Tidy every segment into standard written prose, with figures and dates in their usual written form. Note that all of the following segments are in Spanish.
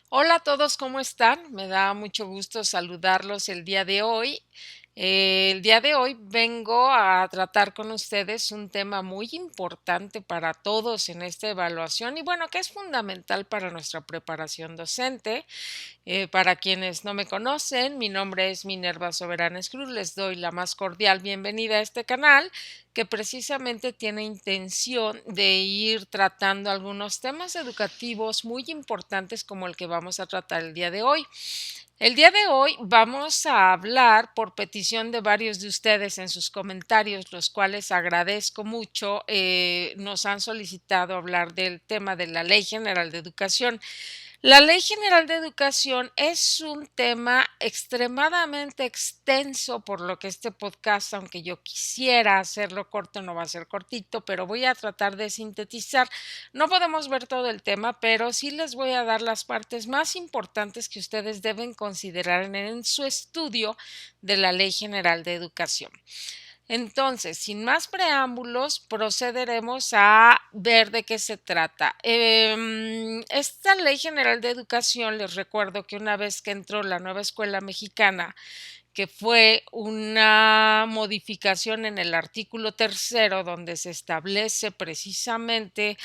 Hola a todos, ¿cómo están? Me da mucho gusto saludarlos el día de hoy. El día de hoy vengo a tratar con ustedes un tema muy importante para todos en esta evaluación y bueno, que es fundamental para nuestra preparación docente. Para quienes no me conocen, mi nombre es Minerva Soberanes Cruz. Les doy la más cordial bienvenida a este canal que precisamente tiene intención de ir tratando algunos temas educativos muy importantes como el que vamos a tratar el día de hoy. El día de hoy vamos a hablar por petición de varios de ustedes en sus comentarios, los cuales agradezco mucho. Nos han solicitado hablar del tema de la Ley General de Educación. La Ley General de Educación es un tema extremadamente extenso, por lo que este podcast, aunque yo quisiera hacerlo corto, no va a ser cortito, pero voy a tratar de sintetizar. No podemos ver todo el tema, pero sí les voy a dar las partes más importantes que ustedes deben considerar en su estudio de la Ley General de Educación. Entonces, sin más preámbulos, procederemos a ver de qué se trata. Esta Ley General de Educación, les recuerdo que una vez que entró la nueva escuela mexicana, que fue una modificación en el artículo tercero, donde se establece precisamente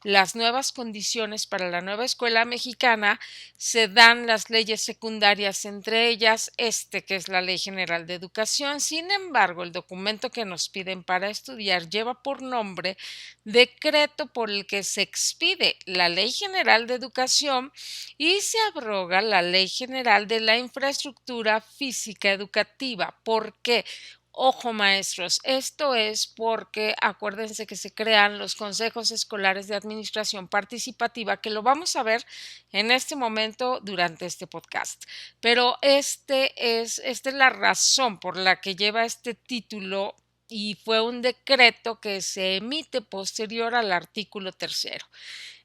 las nuevas condiciones para la nueva escuela mexicana, se dan las leyes secundarias, entre ellas que es la Ley General de Educación. Sin embargo, el documento que nos piden para estudiar lleva por nombre decreto por el que se expide la Ley General de Educación y se abroga la Ley General de la Infraestructura Física Educativa. ¿Por qué? Ojo, maestros, esto es porque acuérdense que se crean los consejos escolares de administración participativa, que lo vamos a ver en este momento durante este podcast. Pero esta es la razón por la que lleva este título y fue un decreto que se emite posterior al artículo tercero.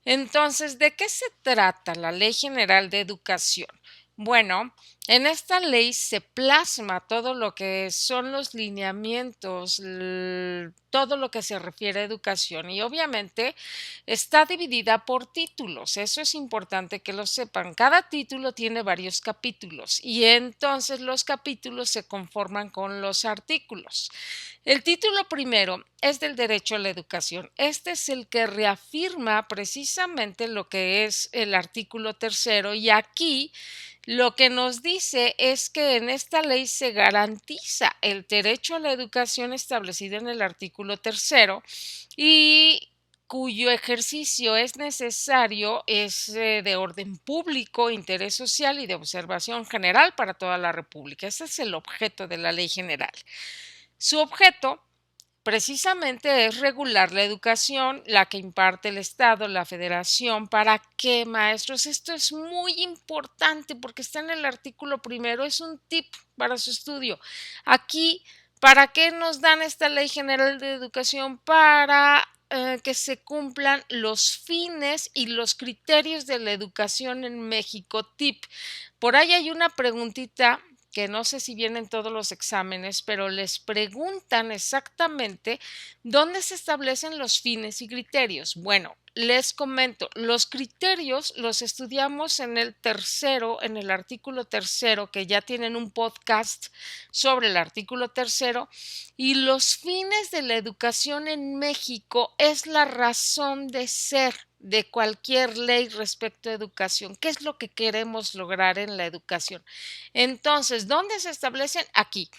Entonces, ¿de qué se trata la Ley General de Educación? Bueno, en esta ley se plasma todo lo que son los lineamientos, todo lo que se refiere a educación y obviamente está dividida por títulos. Eso es importante que lo sepan. Cada título tiene varios capítulos y entonces los capítulos se conforman con los artículos. El título primero es del derecho a la educación. Este es el que reafirma precisamente lo que es el artículo tercero y aquí lo que nos dice es que en esta ley se garantiza el derecho a la educación establecido en el artículo tercero y cuyo ejercicio es necesario, es de orden público, interés social y de observación general para toda la República. Ese es el objeto de la ley general. Su objeto precisamente es regular la educación, la que imparte el Estado, la Federación. ¿Para qué, maestros? Esto es muy importante porque está en el artículo primero, es un tip para su estudio. Aquí, ¿para qué nos dan esta Ley General de Educación? Para que se cumplan los fines y los criterios de la educación en México. Tip. Por ahí hay una preguntita que no sé si vienen todos los exámenes, pero les preguntan exactamente dónde se establecen los fines y criterios. Bueno, les comento, los criterios los estudiamos en el tercero, en el artículo tercero, que ya tienen un podcast sobre el artículo tercero, y los fines de la educación en México es la razón de ser de cualquier ley respecto a educación. ¿Qué es lo que queremos lograr en la educación? Entonces, ¿dónde se establecen? Aquí,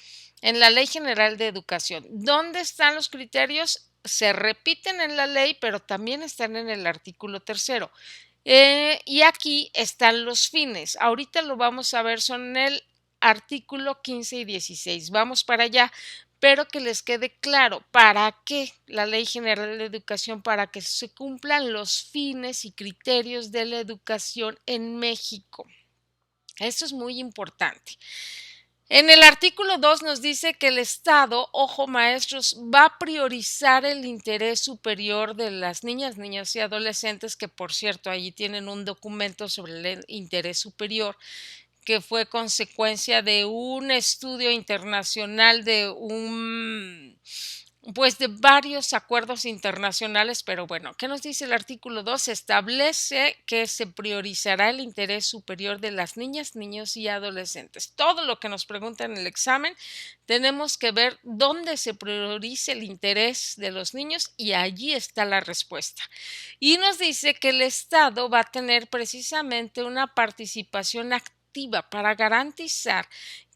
en la Ley General de Educación. ¿Dónde están los criterios? Se repiten en la ley, pero también están en el artículo tercero. Y aquí están los fines. Ahorita lo vamos a ver, son el artículo 15 y 16. Vamos para allá, pero que les quede claro, ¿para qué la Ley General de Educación? Para que se cumplan los fines y criterios de la educación en México. Esto es muy importante. En el artículo 2 nos dice que el Estado, ojo maestros, va a priorizar el interés superior de las niñas, niños y adolescentes, que por cierto allí tienen un documento sobre el interés superior que fue consecuencia de un estudio internacional de pues de varios acuerdos internacionales, pero bueno, ¿qué nos dice el artículo 2? Establece que se priorizará el interés superior de las niñas, niños y adolescentes. Todo lo que nos preguntan en el examen, tenemos que ver dónde se prioriza el interés de los niños y allí está la respuesta. Y nos dice que el Estado va a tener precisamente una participación activa para garantizar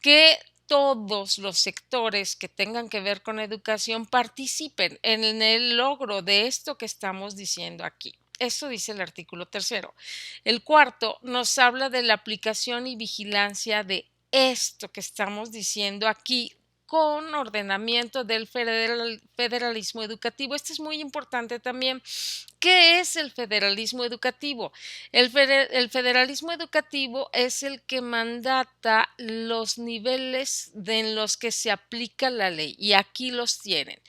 que todos los sectores que tengan que ver con educación participen en el logro de esto que estamos diciendo aquí. Esto dice el artículo tercero. El cuarto nos habla de la aplicación y vigilancia de esto que estamos diciendo aquí con ordenamiento del federalismo educativo. Esto es muy importante también. ¿Qué es el federalismo educativo? El federalismo educativo es el que mandata los niveles en los que se aplica la ley y aquí los tienen.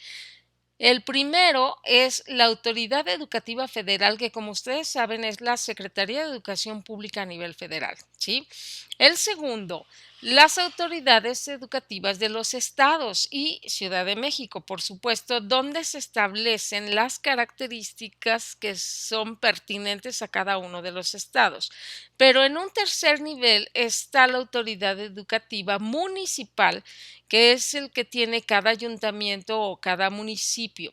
El primero es la Autoridad Educativa Federal, que como ustedes saben es la Secretaría de Educación Pública a nivel federal, ¿sí? El segundo, las autoridades educativas de los estados y Ciudad de México, por supuesto, donde se establecen las características que son pertinentes a cada uno de los estados. Pero en un tercer nivel está la Autoridad Educativa Municipal, que es el que tiene cada ayuntamiento o cada municipio.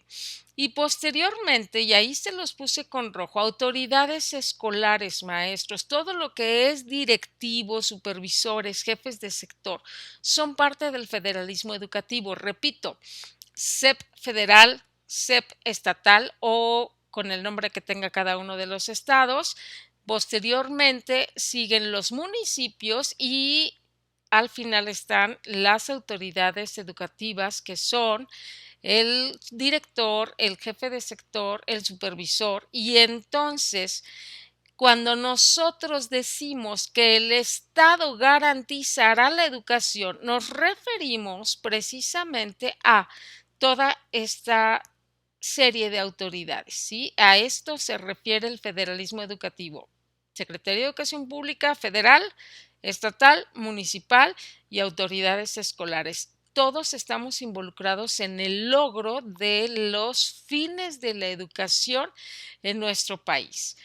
Y posteriormente, y ahí se los puse con rojo, autoridades escolares, maestros, todo lo que es directivos, supervisores, jefes de sector, son parte del federalismo educativo. Repito, SEP federal, SEP estatal o con el nombre que tenga cada uno de los estados. Posteriormente siguen los municipios y al final están las autoridades educativas que son el director, el jefe de sector, el supervisor y entonces cuando nosotros decimos que el Estado garantizará la educación, nos referimos precisamente a toda esta serie de autoridades, ¿sí? A esto se refiere el federalismo educativo. Secretaría de Educación Pública Federal, estatal, municipal y autoridades escolares. Todos estamos involucrados en el logro de los fines de la educación en nuestro país.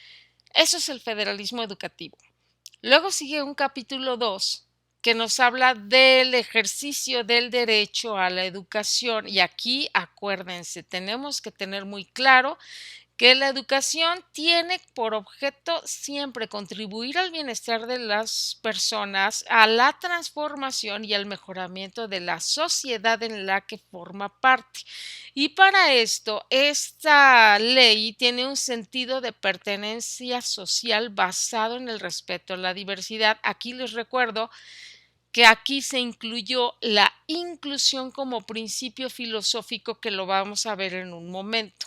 Eso es el federalismo educativo. Luego sigue un capítulo 2 que nos habla del ejercicio del derecho a la educación y aquí acuérdense, tenemos que tener muy claro que la educación tiene por objeto siempre contribuir al bienestar de las personas, a la transformación y al mejoramiento de la sociedad en la que forma parte. Y para esto, esta ley tiene un sentido de pertenencia social basado en el respeto a la diversidad. Aquí les recuerdo que aquí se incluyó la inclusión como principio filosófico que lo vamos a ver en un momento.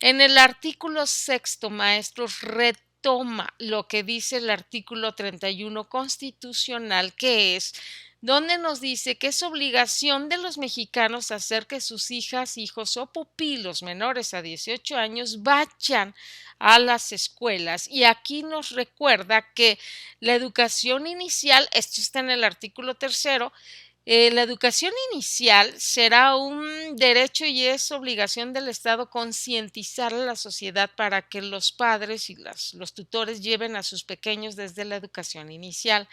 En el artículo sexto, maestros, retoma lo que dice el artículo 31 constitucional, que es donde nos dice que es obligación de los mexicanos hacer que sus hijas, hijos o pupilos menores a 18 años vayan a las escuelas. Y aquí nos recuerda que la educación inicial, esto está en el artículo tercero, la educación inicial será un derecho y es obligación del Estado concientizar a la sociedad para que los padres y los tutores lleven a sus pequeños desde la educación inicial.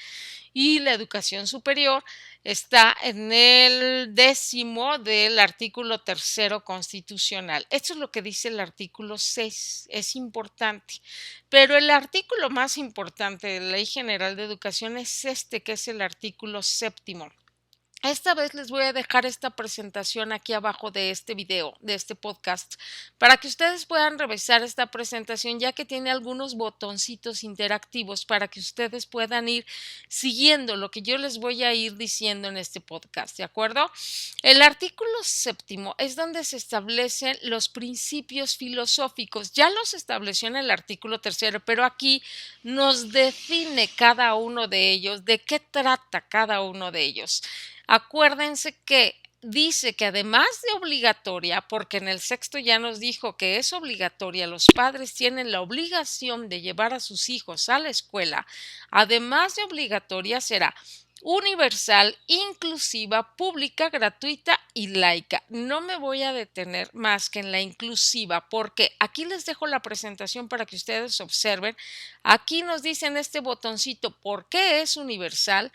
Y la educación superior está en el 10º del artículo tercero constitucional. Esto es lo que dice el artículo 6, es importante. Pero el artículo más importante de la Ley General de Educación es este, que es el artículo 7º. Esta vez les voy a dejar esta presentación aquí abajo de este video, de este podcast, para que ustedes puedan revisar esta presentación, ya que tiene algunos botoncitos interactivos para que ustedes puedan ir siguiendo lo que yo les voy a ir diciendo en este podcast, ¿de acuerdo? El artículo 7º es donde se establecen los principios filosóficos. Ya los estableció en el artículo 3º, pero aquí nos define cada uno de ellos, de qué trata cada uno de ellos. Acuérdense que dice que además de obligatoria, porque en el sexto ya nos dijo que es obligatoria, los padres tienen la obligación de llevar a sus hijos a la escuela, además de obligatoria será universal, inclusiva, pública, gratuita y laica. No me voy a detener más que en la inclusiva, porque aquí les dejo la presentación para que ustedes observen. Aquí nos dicen este botoncito por qué es universal.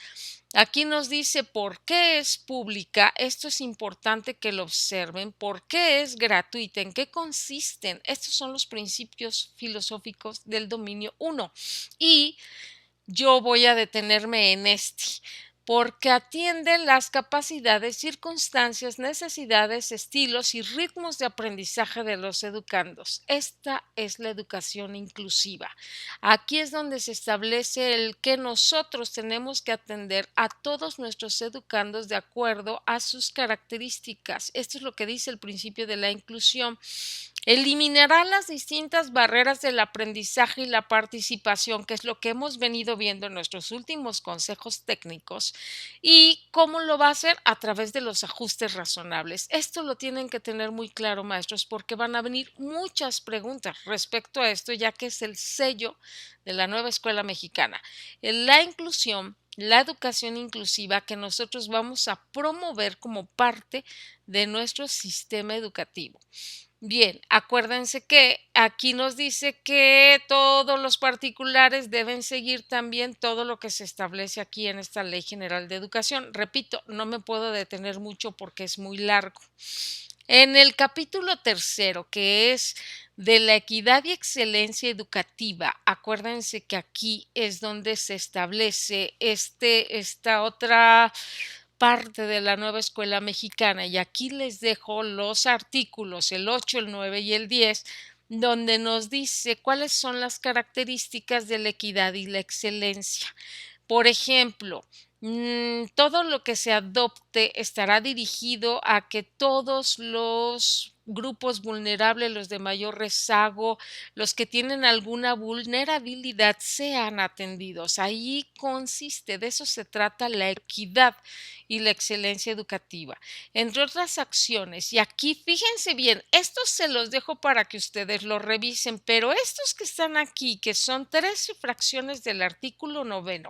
Aquí nos dice por qué es pública. Esto es importante que lo observen. ¿Por qué es gratuita? ¿En qué consisten? Estos son los principios filosóficos del dominio 1. Y yo voy a detenerme en este, porque atiende las capacidades, circunstancias, necesidades, estilos y ritmos de aprendizaje de los educandos. Esta es la educación inclusiva. Aquí es donde se establece el que nosotros tenemos que atender a todos nuestros educandos de acuerdo a sus características. Esto es lo que dice el principio de la inclusión. Eliminará las distintas barreras del aprendizaje y la participación, que es lo que hemos venido viendo en nuestros últimos consejos técnicos. ¿Y cómo lo va a hacer? A través de los ajustes razonables. Esto lo tienen que tener muy claro, maestros, porque van a venir muchas preguntas respecto a esto, ya que es el sello de la nueva escuela mexicana. La inclusión, la educación inclusiva que nosotros vamos a promover como parte de nuestro sistema educativo. Bien, acuérdense que aquí nos dice que todos los particulares deben seguir también todo lo que se establece aquí en esta Ley General de Educación. Repito, no me puedo detener mucho porque es muy largo. En el capítulo tercero, que es de la equidad y excelencia educativa, acuérdense que aquí es donde se establece esta otra parte de la nueva escuela mexicana, y aquí les dejo los artículos, el 8, el 9 y el 10, donde nos dice cuáles son las características de la equidad y la excelencia. Por ejemplo, todo lo que se adopte estará dirigido a que todos los grupos vulnerables, los de mayor rezago, los que tienen alguna vulnerabilidad, sean atendidos. Ahí consiste, de eso se trata la equidad y la excelencia educativa, entre otras acciones. Y aquí fíjense bien, estos se los dejo para que ustedes lo revisen, pero estos que están aquí, que son 13 fracciones del artículo 9,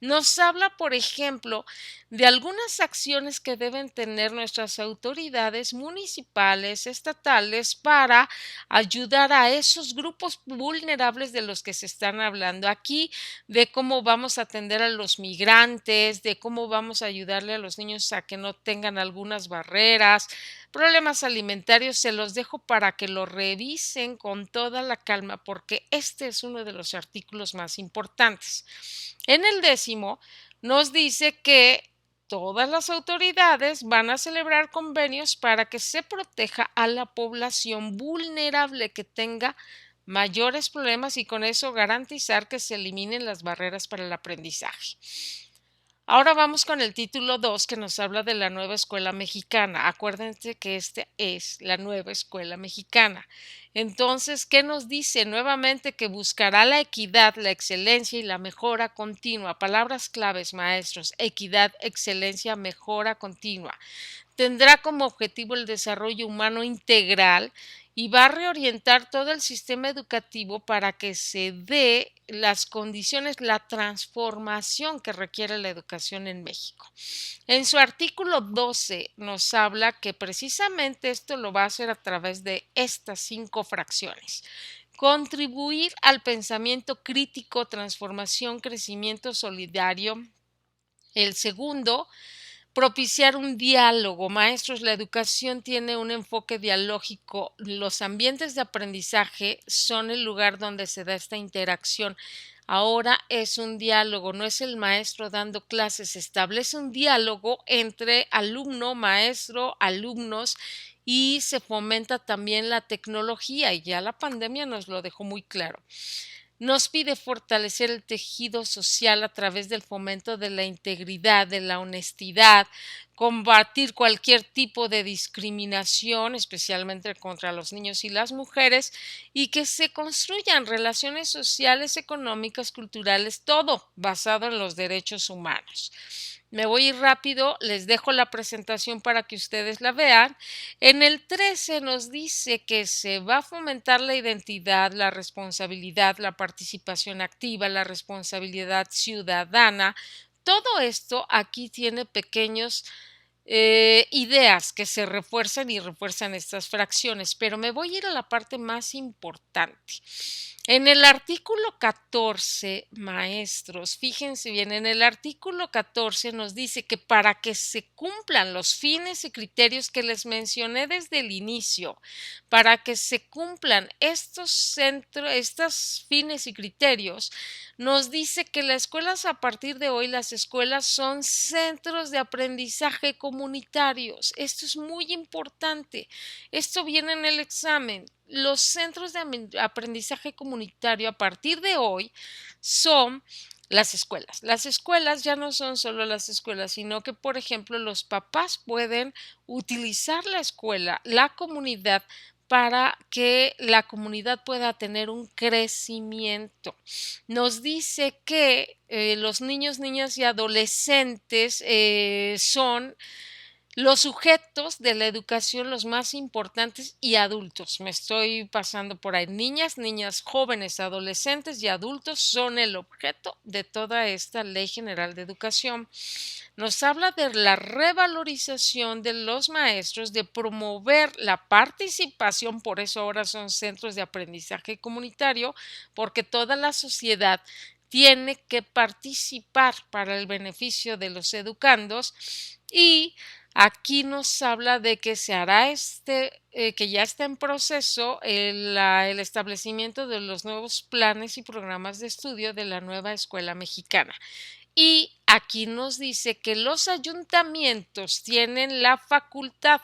nos habla, por ejemplo, de algunas acciones que deben tener nuestras autoridades municipales, estatales, para ayudar a esos grupos vulnerables de los que se están hablando aquí, de cómo vamos a atender a los migrantes, de cómo vamos a ayudarle a los niños a que no tengan algunas barreras, problemas alimentarios. Se los dejo para que lo revisen con toda la calma, porque este es uno de los artículos más importantes. En el 10 nos dice que todas las autoridades van a celebrar convenios para que se proteja a la población vulnerable que tenga mayores problemas, y con eso garantizar que se eliminen las barreras para el aprendizaje. Ahora vamos con el título 2, que nos habla de la nueva escuela mexicana. Acuérdense que esta es la nueva escuela mexicana. Entonces, ¿qué nos dice? Nuevamente que buscará la equidad, la excelencia y la mejora continua. Palabras claves, maestros: equidad, excelencia, mejora continua. Tendrá como objetivo el desarrollo humano integral y va a reorientar todo el sistema educativo para que se dé las condiciones, la transformación que requiere la educación en México. En su artículo 12 nos habla que precisamente esto lo va a hacer a través de estas 5 fracciones. Contribuir al pensamiento crítico, transformación, crecimiento solidario. El segundo, propiciar un diálogo. Maestros, la educación tiene un enfoque dialógico. Los ambientes de aprendizaje son el lugar donde se da esta interacción. Ahora es un diálogo, no es el maestro dando clases. Se establece un diálogo entre alumno, maestro, alumnos, y se fomenta también la tecnología, y ya la pandemia nos lo dejó muy claro. Nos pide fortalecer el tejido social a través del fomento de la integridad, de la honestidad, combatir cualquier tipo de discriminación, especialmente contra los niños y las mujeres, y que se construyan relaciones sociales, económicas, culturales, todo basado en los derechos humanos. Me voy a ir rápido, les dejo la presentación para que ustedes la vean. En el 13 nos dice que se va a fomentar la identidad, la responsabilidad, la participación activa, la responsabilidad ciudadana, todo esto aquí tiene pequeños ideas que se refuerzan y refuerzan estas fracciones, pero me voy a ir a la parte más importante. En el artículo 14, maestros, fíjense bien, en el artículo 14 nos dice que para que se cumplan los fines y criterios que les mencioné desde el inicio, para que se cumplan estos fines y criterios, nos dice que las escuelas a partir de hoy, las escuelas son centros de aprendizaje comunitarios. Esto es muy importante. Esto viene en el examen. Los centros de aprendizaje comunitario a partir de hoy son las escuelas. Las escuelas ya no son solo las escuelas, sino que, por ejemplo, los papás pueden utilizar la escuela, la comunidad, para que la comunidad pueda tener un crecimiento. Nos dice que los niños, niñas y adolescentes son los sujetos de la educación los más importantes y adultos. Me estoy pasando por ahí. Niñas, niñas, jóvenes, adolescentes y adultos son el objeto de toda esta Ley General de Educación. Nos habla de la revalorización de los maestros, de promover la participación, por eso ahora son centros de aprendizaje comunitario, porque toda la sociedad tiene que participar para el beneficio de los educandos. Y aquí nos habla de que se hará que ya está en proceso el establecimiento de los nuevos planes y programas de estudio de la nueva escuela mexicana. Y aquí nos dice que los ayuntamientos tienen la facultad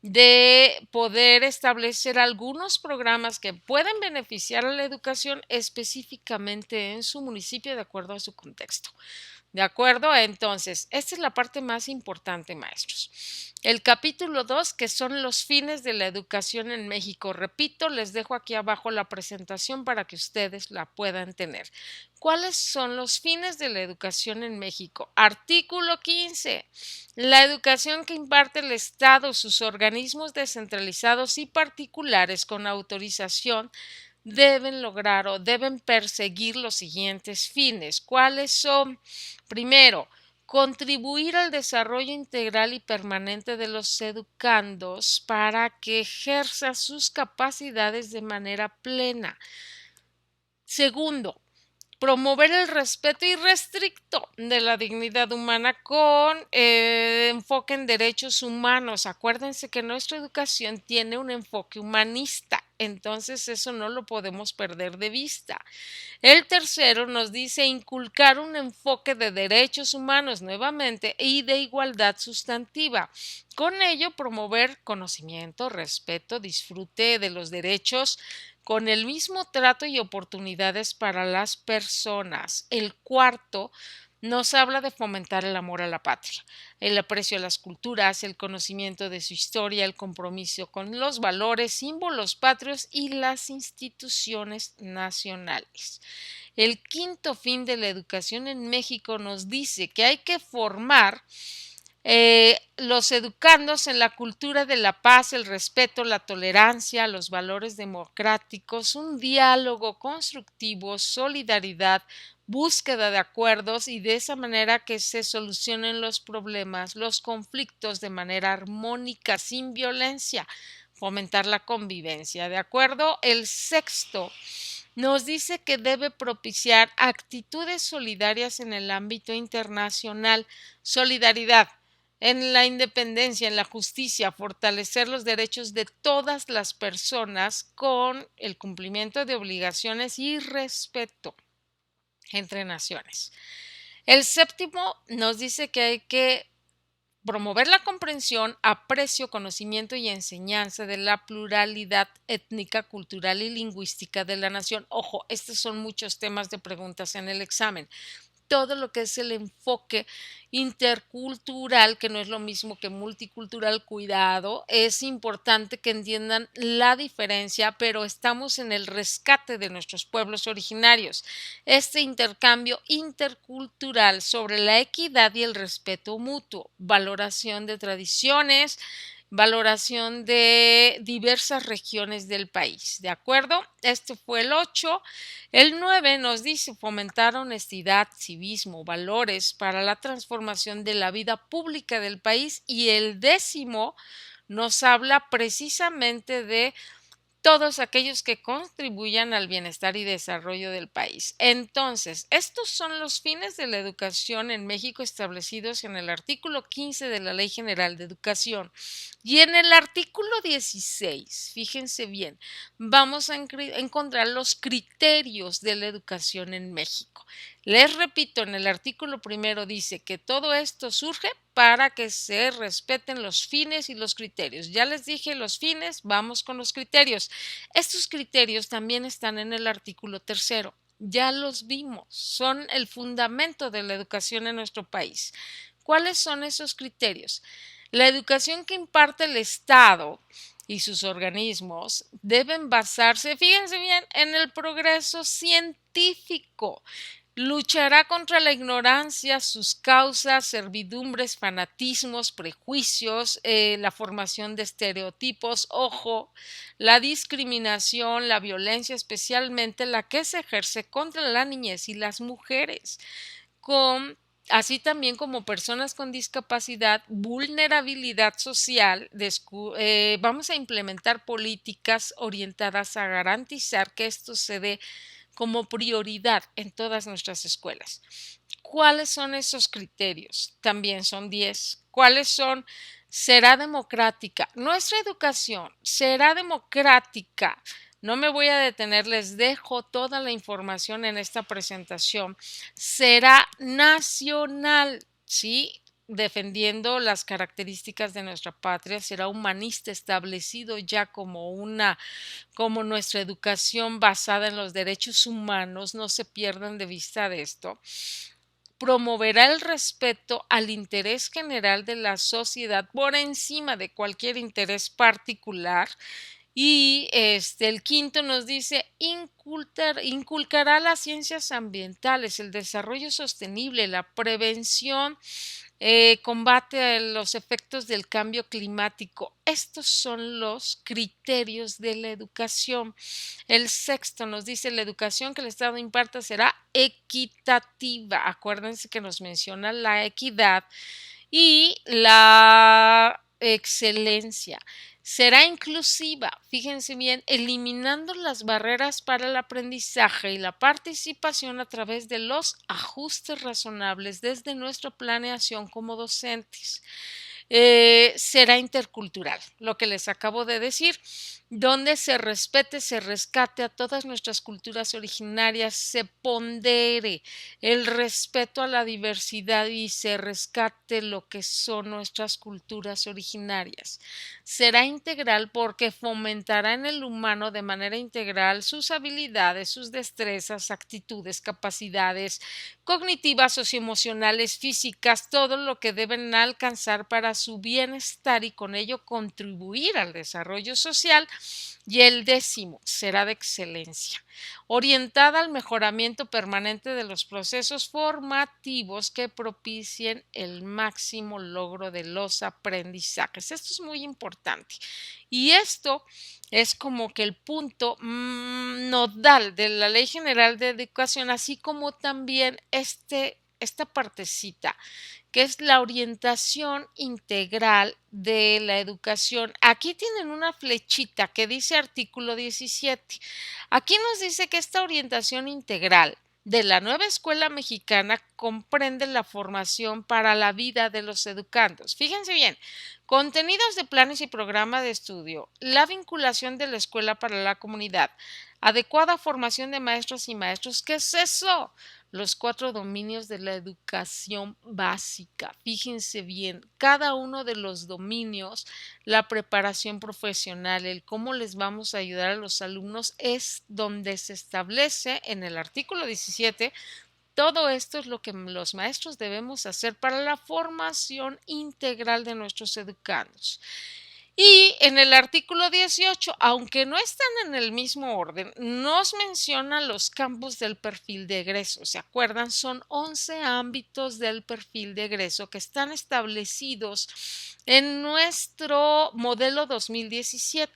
de poder establecer algunos programas que pueden beneficiar a la educación específicamente en su municipio de acuerdo a su contexto. ¿De acuerdo? Entonces, esta es la parte más importante, maestros. El capítulo 2, que son los fines de la educación en México. Repito, les dejo aquí abajo la presentación para que ustedes la puedan tener. ¿Cuáles son los fines de la educación en México? Artículo 15. La educación que imparte el Estado, sus organismos descentralizados y particulares con autorización deben lograr o deben perseguir los siguientes fines. ¿Cuáles son? Primero, contribuir al desarrollo integral y permanente de los educandos para que ejerza sus capacidades de manera plena. Segundo, promover el respeto irrestricto de la dignidad humana con enfoque en derechos humanos. Acuérdense que nuestra educación tiene un enfoque humanista, entonces eso no lo podemos perder de vista. El tercero nos dice inculcar un enfoque de derechos humanos nuevamente y de igualdad sustantiva. Con ello promover conocimiento, respeto, disfrute de los derechos con el mismo trato y oportunidades para las personas. El cuarto nos habla de fomentar el amor a la patria, el aprecio a las culturas, el conocimiento de su historia, el compromiso con los valores, símbolos patrios y las instituciones nacionales. El quinto fin de la educación en México nos dice que hay que formar los educandos en la cultura de la paz, el respeto, la tolerancia, los valores democráticos, un diálogo constructivo, solidaridad, búsqueda de acuerdos y de esa manera que se solucionen los problemas, los conflictos de manera armónica, sin violencia, fomentar la convivencia. ¿De acuerdo? El sexto nos dice que debe propiciar actitudes solidarias en el ámbito internacional, solidaridad en la independencia, en la justicia, fortalecer los derechos de todas las personas con el cumplimiento de obligaciones y respeto entre naciones. El séptimo nos dice que hay que promover la comprensión, aprecio, conocimiento y enseñanza de la pluralidad étnica, cultural y lingüística de la nación. Ojo, estos son muchos temas de preguntas en el examen. Todo lo que es el enfoque intercultural, que no es lo mismo que multicultural, cuidado, es importante que entiendan la diferencia, pero estamos en el rescate de nuestros pueblos originarios. Este intercambio intercultural sobre la equidad y el respeto mutuo, valoración de tradiciones valoración de diversas regiones del país. ¿De acuerdo? Este fue el 8. El 9 nos dice fomentar honestidad, civismo, valores para la transformación de la vida pública del país. Y el 10 nos habla precisamente de todos aquellos que contribuyan al bienestar y desarrollo del país. Entonces, estos son los fines de la educación en México establecidos en el artículo 15 de la Ley General de Educación. Y en el artículo 16, fíjense bien, vamos a encontrar los criterios de la educación en México. Les repito, en el artículo primero dice que todo esto surge para que se respeten los fines y los criterios. Ya les dije los fines, vamos con los criterios. Estos criterios también están en el artículo tercero. Ya los vimos, son el fundamento de la educación en nuestro país. ¿Cuáles son esos criterios? La educación que imparte el Estado y sus organismos deben basarse, fíjense bien, en el progreso científico. Luchará contra la ignorancia, sus causas, servidumbres, fanatismos, prejuicios, la formación de estereotipos, ojo, la discriminación, la violencia, especialmente la que se ejerce contra la niñez y las mujeres, así también como personas con discapacidad, vulnerabilidad social. Vamos a implementar políticas orientadas a garantizar que esto se dé como prioridad en todas nuestras escuelas. ¿Cuáles son esos criterios? También son 10. ¿Cuáles son? Será democrática. Nuestra educación será democrática. No me voy a detener, les dejo toda la información en esta presentación. Será nacional, ¿sí? Defendiendo las características de nuestra patria, será humanista, establecido ya como nuestra educación basada en los derechos humanos, no se pierdan de vista de esto. Promoverá el respeto al interés general de la sociedad por encima de cualquier interés particular. Y el quinto nos dice inculcará las ciencias ambientales, el desarrollo sostenible, la prevención, combate a los efectos del cambio climático. Estos son los criterios de la educación. El sexto nos dice la educación que el Estado imparta será equitativa. Acuérdense que nos menciona la equidad y la excelencia. Será inclusiva, fíjense bien, eliminando las barreras para el aprendizaje y la participación a través de los ajustes razonables desde nuestra planeación como docentes. Será intercultural, lo que les acabo de decir, donde se respete, se rescate a todas nuestras culturas originarias, se pondere el respeto a la diversidad y se rescate lo que son nuestras culturas originarias. Será integral porque fomentará en el humano de manera integral sus habilidades, sus destrezas, actitudes, capacidades cognitivas, socioemocionales, físicas, todo lo que deben alcanzar para su bienestar y con ello contribuir al desarrollo social. Y el 10 será de excelencia, orientada al mejoramiento permanente de los procesos formativos que propicien el máximo logro de los aprendizajes. Esto es muy importante. Y esto es como que el punto nodal de la Ley General de Educación, así como también esta partecita que es la orientación integral de la educación. Aquí tienen una flechita que dice artículo 17. Aquí nos dice que esta orientación integral de la nueva escuela mexicana comprende la formación para la vida de los educandos. Fíjense bien, contenidos de planes y programa de estudio, la vinculación de la escuela para la comunidad, adecuada formación de maestros y maestros. ¿Qué es eso? Los 4 dominios de la educación básica. Fíjense bien, cada uno de los dominios, la preparación profesional, el cómo les vamos a ayudar a los alumnos, es donde se establece en el artículo 17. Todo esto es lo que los maestros debemos hacer para la formación integral de nuestros educandos. Y en el artículo 18, aunque no están en el mismo orden, nos menciona los campos del perfil de egreso. ¿Se acuerdan? Son 11 ámbitos del perfil de egreso que están establecidos en nuestro modelo 2017.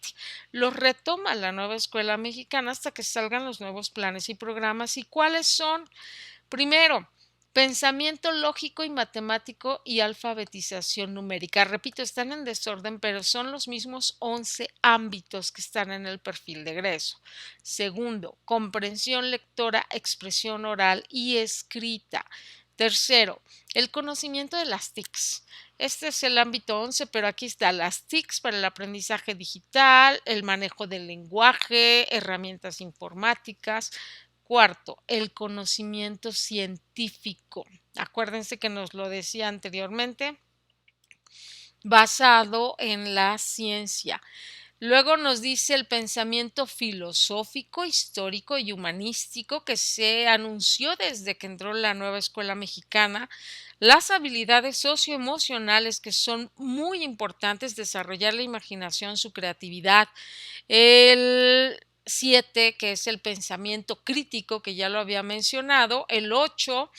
Los retoma la nueva escuela mexicana hasta que salgan los nuevos planes y programas. ¿Y cuáles son? Primero, pensamiento lógico y matemático y alfabetización numérica. Repito, están en desorden, pero son los mismos 11 ámbitos que están en el perfil de egreso. Segundo, comprensión lectora, expresión oral y escrita. Tercero, el conocimiento de las TICs. Este es el ámbito 11, pero aquí está las TICs para el aprendizaje digital, el manejo del lenguaje, herramientas informáticas. Cuarto, el conocimiento científico. Acuérdense que nos lo decía anteriormente, basado en la ciencia. Luego nos dice el pensamiento filosófico, histórico y humanístico que se anunció desde que entró la nueva escuela mexicana. Las habilidades socioemocionales que son muy importantes, desarrollar la imaginación, su creatividad. El 7, que es el pensamiento crítico, que ya lo había mencionado. El 8,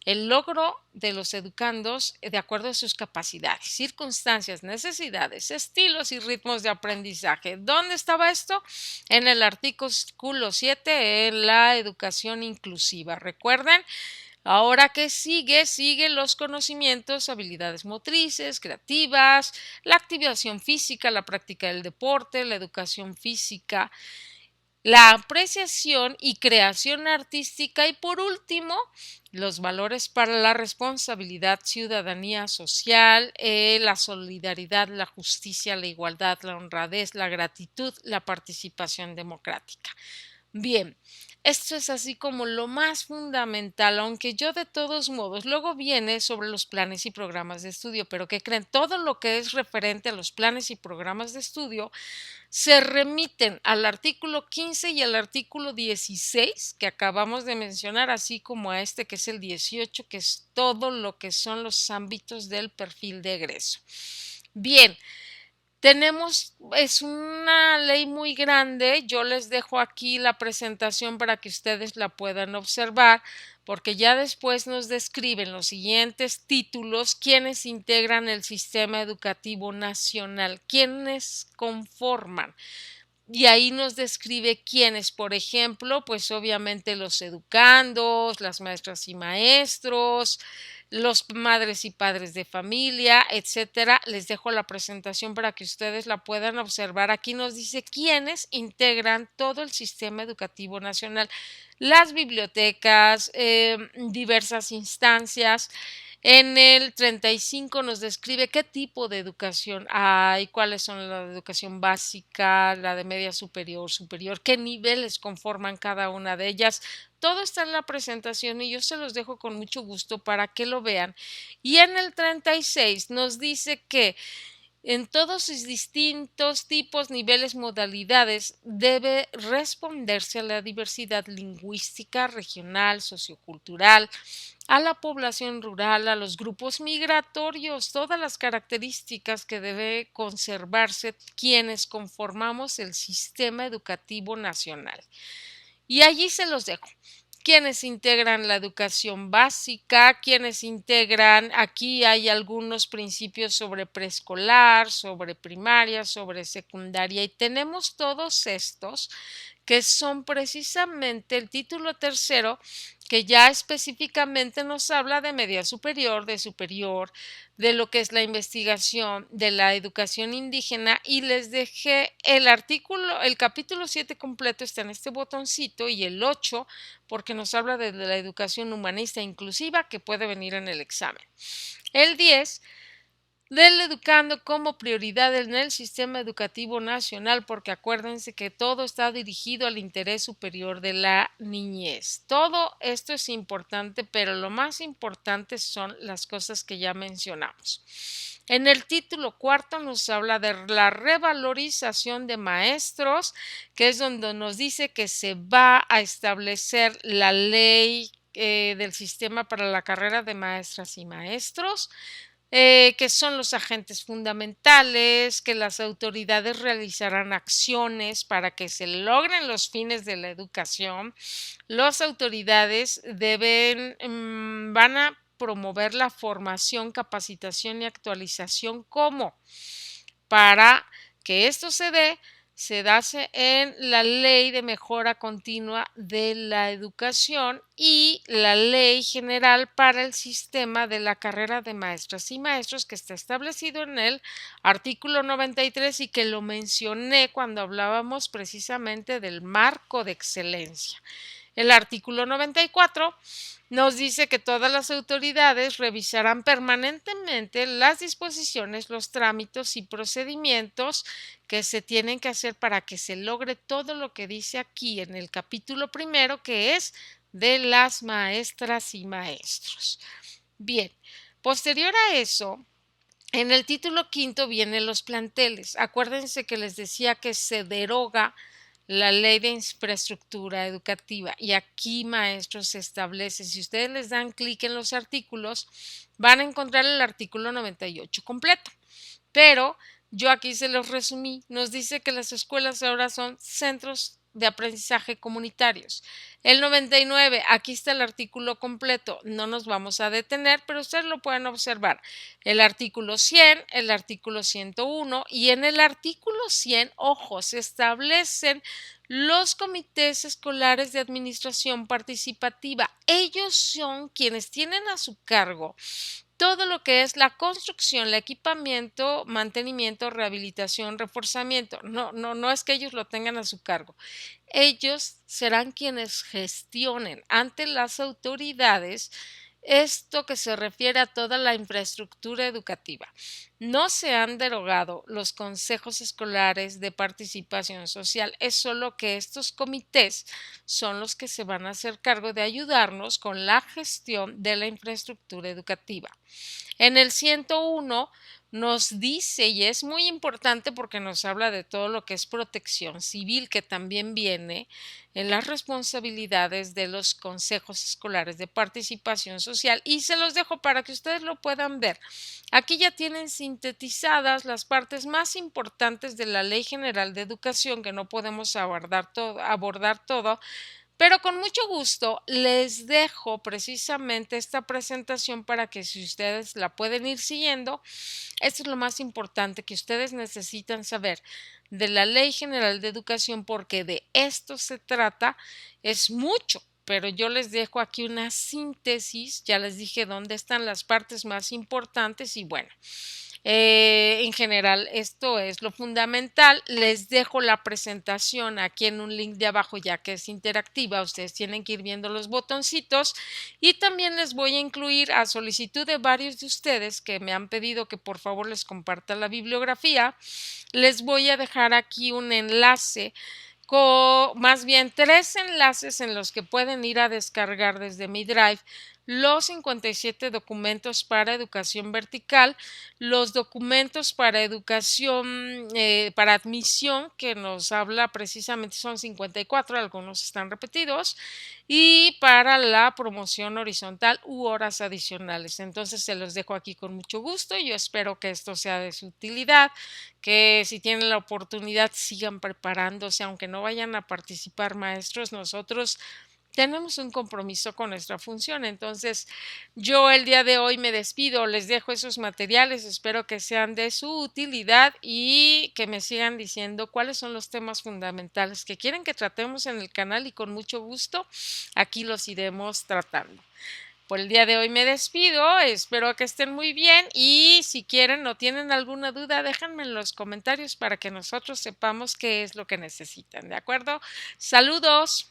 el logro de los educandos de acuerdo a sus capacidades, circunstancias, necesidades, estilos y ritmos de aprendizaje. ¿Dónde estaba esto? En el artículo 7, en la educación inclusiva. Recuerden. Ahora que siguen los conocimientos, habilidades motrices, creativas, la activación física, la práctica del deporte, la educación física, la apreciación y creación artística y por último, los valores para la responsabilidad, ciudadanía social, la solidaridad, la justicia, la igualdad, la honradez, la gratitud, la participación democrática. Bien, esto es así como lo más fundamental, aunque yo de todos modos, luego viene sobre los planes y programas de estudio, pero ¿qué creen? Todo lo que es referente a los planes y programas de estudio se remiten al artículo 15 y al artículo 16 que acabamos de mencionar, así como a este que es el 18, que es todo lo que son los ámbitos del perfil de egreso. Bien, es una ley muy grande, yo les dejo aquí la presentación para que ustedes la puedan observar, porque ya después nos describen los siguientes títulos, quienes integran el sistema educativo nacional, quienes conforman. Y ahí nos describe quiénes, por ejemplo, pues obviamente los educandos, las maestras y maestros, los madres y padres de familia, etcétera. Les dejo la presentación para que ustedes la puedan observar. Aquí nos dice quiénes integran todo el sistema educativo nacional, las bibliotecas, diversas instancias. En el 35 nos describe qué tipo de educación hay, cuáles son la educación básica, la de media superior, superior, qué niveles conforman cada una de ellas. Todo está en la presentación y yo se los dejo con mucho gusto para que lo vean. Y en el 36 nos dice que en todos sus distintos tipos, niveles, modalidades, debe responderse a la diversidad lingüística, regional, sociocultural, a la población rural, a los grupos migratorios, todas las características que debe conservarse quienes conformamos el sistema educativo nacional. Y allí se los dejo. Quienes integran la educación básica, quienes integran, aquí hay algunos principios sobre preescolar, sobre primaria, sobre secundaria y tenemos todos estos que son precisamente el título tercero que ya específicamente nos habla de media superior, de superior, de lo que es la investigación, de la educación indígena y les dejé el capítulo 7 completo está en este botoncito y el 8 porque nos habla de la educación humanista e inclusiva que puede venir en el examen. El 10 del educando como prioridad en el sistema educativo nacional, porque acuérdense que todo está dirigido al interés superior de la niñez. Todo esto es importante, pero lo más importante son las cosas que ya mencionamos. En el título cuarto nos habla de la revalorización de maestros, que es donde nos dice que se va a establecer la ley del sistema para la carrera de maestras y maestros. que son los agentes fundamentales, que las autoridades realizarán acciones para que se logren los fines de la educación. Las autoridades van a promover la formación, capacitación y actualización. ¿Cómo? Para que esto se dé, se base en la Ley de Mejora Continua de la Educación y la Ley General para el Sistema de la Carrera de Maestras y Maestros, que está establecido en el artículo 93 y que lo mencioné cuando hablábamos precisamente del marco de excelencia. El artículo 94 nos dice que todas las autoridades revisarán permanentemente las disposiciones, los trámites y procedimientos que se tienen que hacer para que se logre todo lo que dice aquí en el capítulo primero, que es de las maestras y maestros. Bien, posterior a eso, en el título quinto vienen los planteles. Acuérdense que les decía que se deroga la ley de infraestructura educativa y aquí, maestros, se establece, si ustedes les dan clic en los artículos, van a encontrar el artículo 98 completo, pero yo aquí se los resumí. Nos dice que las escuelas ahora son centros de aprendizaje comunitarios. El 99, aquí está el artículo completo, no nos vamos a detener, pero ustedes lo pueden observar. El artículo 100, el artículo 101 y en el artículo 100, ojo, se establecen los comités escolares de administración participativa. Ellos son quienes tienen a su cargo todo lo que es la construcción, el equipamiento, mantenimiento, rehabilitación, reforzamiento. No es que ellos lo tengan a su cargo. Ellos serán quienes gestionen ante las autoridades esto que se refiere a toda la infraestructura educativa. No se han derogado los consejos escolares de participación social, es solo que estos comités son los que se van a hacer cargo de ayudarnos con la gestión de la infraestructura educativa. En el 101 nos dice, y es muy importante porque nos habla de todo lo que es protección civil, que también viene en las responsabilidades de los consejos escolares de participación social, y se los dejo para que ustedes lo puedan ver. Aquí ya tienen sintetizadas las partes más importantes de la Ley General de Educación, que no podemos abordar todo, pero con mucho gusto les dejo precisamente esta presentación para que si ustedes la pueden ir siguiendo, esto es lo más importante que ustedes necesitan saber de la Ley General de Educación, porque de esto se trata, es mucho. Pero yo les dejo aquí una síntesis, ya les dije dónde están las partes más importantes y bueno, en general, esto es lo fundamental. Les dejo la presentación aquí en un link de abajo, ya que es interactiva. Ustedes tienen que ir viendo los botoncitos y también les voy a incluir, a solicitud de varios de ustedes que me han pedido que por favor les comparta la bibliografía, les voy a dejar aquí un enlace más bien 3 enlaces en los que pueden ir a descargar desde mi Drive los 57 documentos para educación vertical, los documentos para educación, para admisión, que nos habla precisamente, son 54, algunos están repetidos, y para la promoción horizontal u horas adicionales. Entonces se los dejo aquí con mucho gusto y yo espero que esto sea de su utilidad, que si tienen la oportunidad sigan preparándose, aunque no vayan a participar maestros, nosotros tenemos un compromiso con nuestra función. Entonces, yo el día de hoy me despido, les dejo esos materiales, espero que sean de su utilidad y que me sigan diciendo cuáles son los temas fundamentales que quieren que tratemos en el canal y con mucho gusto aquí los iremos tratando. Por el día de hoy me despido, espero que estén muy bien y si quieren o tienen alguna duda, déjenme en los comentarios para que nosotros sepamos qué es lo que necesitan, ¿de acuerdo? Saludos.